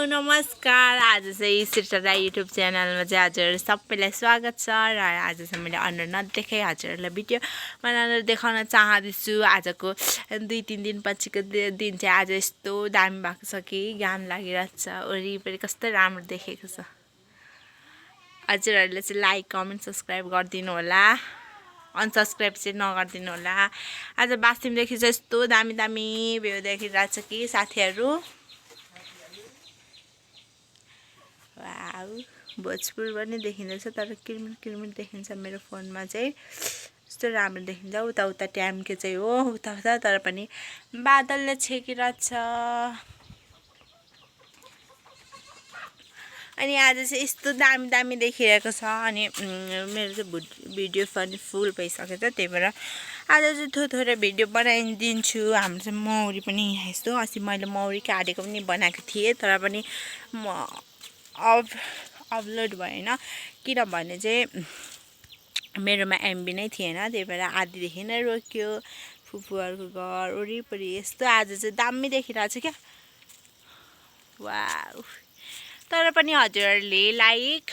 नमस्कार। आज चाहिँ शीर्षरा युट्युब च्यानलमा चाहिँ हजुर सबैलाई स्वागत छ र आज चाहिँ मैले अनुहार नदेखाइ हजुरहरूलाई भिडियो बनाएर देखाउन चाहन्छु। आजको 2-3 दिन पछिको दिन चाहिँ आज यस्तो दामी भएको छ कि घाम लागिरहेको छ, वरिपरि कस्तो राम्रो देखेको छ। हजुरहरूले चाहिँ लाइक कमेन्ट सब्सक्राइब गरिदिनु होला, अनसब्सक्राइब चाहिँ नगरिदिनु होला। आज बास्तिमदेखि चाहिँ यस्तो दामी दामी भ्यू देखिरहेको छ कि साथीहरू। वाउ, भोजपुर पनि देखिँदैछ तर किरमिर किरमिर देखिन्छ मेरो फोनमा चाहिँ। यस्तो राम्रो देखिन्छ उता उता ट्याम्के चाहिँ हो, उता उता, तर पनि बादलले छेकिरहेको छ। अनि आज चाहिँ यस्तो दामी दामी देखिरहेको छ। अनि मेरो चाहिँ भिडियो पनि फुल भइसकेको छ, त्यही भएर आज चाहिँ थोरै भिडियो बनाइदिन्छु। हाम्रो चाहिँ मौरी पनि यहाँ यस्तो, अस्ति मैले मौरी काटेको पनि बनाएको थिएँ, तर पनि म अपलोड भएन किनभने चाहिँ मेरोमा एमबी नै थिएन, त्यही भएर आधीदेखि नै रोक्यो। फुपूहरूको घर वरिपरि यस्तो आज चाहिँ दामी देखिरहेको छ क्या। वाउ, तर पनि हजुरहरूले लाइक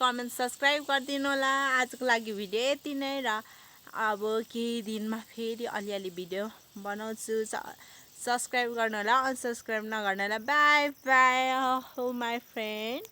कमेन्ट सब्सक्राइब गरिदिनु होला। आजको लागि भिडियो यति नै, र अब केही दिनमा फेरि अलिअलि भिडियो बनाउँछु। सब्सक्राइब गर्नु होला, अनसब्सक्राइब नगर्नु होला। बाई बाई हो माई फ्रेन्ड।